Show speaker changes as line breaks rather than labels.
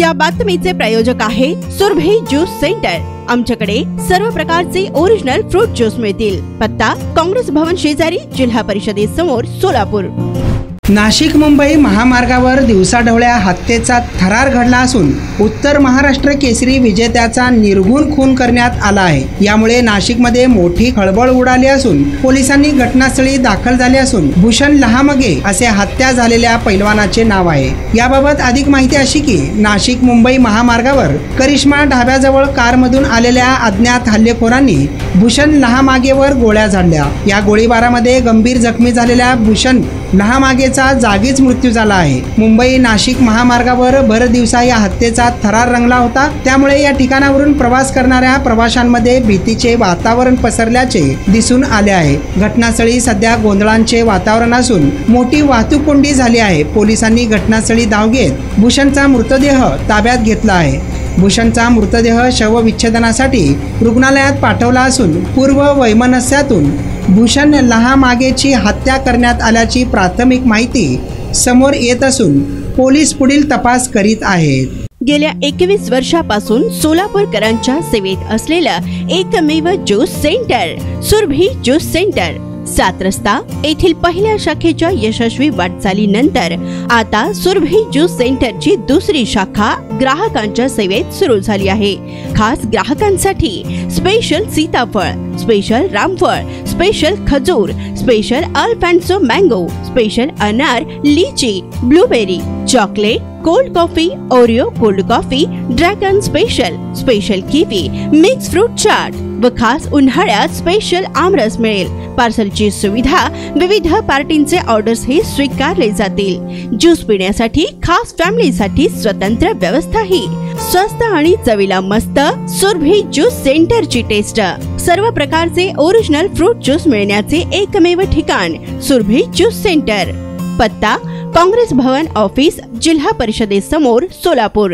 या बातमीचे प्रायोजक आहे सुरभी ज्यूस सेंटर। आमच्याकडे सर्व प्रकारचे ओरिजिनल फ्रूट ज्यूस मिळतील। पत्ता काँग्रेस भवन शेजारी, जिल्हा परिषदेसमोर, सोलापूर।
नाशिक मुंबई महामार्गावर दिवसाढवळ्या हत्येचा थरार घडला असून उत्तर महाराष्ट्र केसरी विजेत्याचा निर्घुण खून करण्यात आला आहे। यामुळे नाशिकमध्ये मोठी खळबळ उडाली असून पोलिसांनी घटनास्थळी दाखल झाले असून भूषण लहामगे असे हत्या झालेल्या पैलवानाचे नाव आहे। याबाबत अधिक माहिती अशी की नाशिक मुंबई महामार्गावर करिश्मा ढाब्याजवळ कारमधून आलेल्या अज्ञात हल्लेखोरांनी भूषण लहामागेवर गोळ्या झाडल्या। या गोळीबारामध्ये गंभीर जखमी झालेल्या भूषण लहामागेचा जागीच मृत्यू झाला आहे। मुंबई नाशिक महामार्गावर भर दिवसा या हत्येचा थरार रंगला होता। त्यामुळे या ठिकाणावरून प्रवास करणाऱ्या प्रवाशांमध्ये भीतीचे वातावरण पसरल्याचे दिसून आले आहे। घटनास्थळी सध्या गोंधळांचे वातावरण असून मोठी वाहतूक कोंडी झाली आहे। पोलिसांनी घटनास्थळी धाव घेत भूषणचा मृतदेह ताब्यात घेतला आहे। भूषणचा मृतदेह शवविच्छेदनासाठी रुग्णालयात पाठवला असून पूर्व वैमनस्यातून भूषण लहामागेची हत्या करण्यात आल्याची प्राथमिक माहिती समोर येत असून पोलीस पुढील तपास करीत आहेत।
गेल्या 21 वर्षापासून सोलापूरकरांच्या सेवेत असलेलं एकमेव juice center Surabhi juice center, 7 रस्ता येथील पहिल्या शाखेच्या यशस्वी वाटचालीनंतर आता सुरभी ज्यूस सेंटरची दुसरी शाखा ग्राहकांच्या सेवेत सुरू झाली आहे। खास ग्राहकांसाठी स्पेशल सीताफळ, स्पेशल रामफळ, स्पेशल खजूर, स्पेशल अल्फान्सो मँगो, स्पेशल अनार, लीची, blueberry, chocolate, cold coffee, Oreo cold coffee, dragon special, special kiwi, mix fruit chaat व खास उन्हाळ्यात स्पेशल आमरस मिळेल। पार्सलची सुविधा, विविध पार्टींचे ऑर्डर्स हे स्वीकारले जातील। ज्यूस पिण्यासाठी खास फॅमिलीसाठी स्वतंत्र व्यवस्थाही। स्वस्त आणि चवीला मस्त सुरभी ज्यूस सेंटरची टेस्ट। सर्व प्रकारचे ओरिजिनल फ्रूट ज्यूस मिळण्याचे एकमेव ठिकाण सुरभी ज्यूस सेंटर। पत्ता काँग्रेस भवन ऑफिस, जिल्हा परिषदेसमोर, सोलापूर।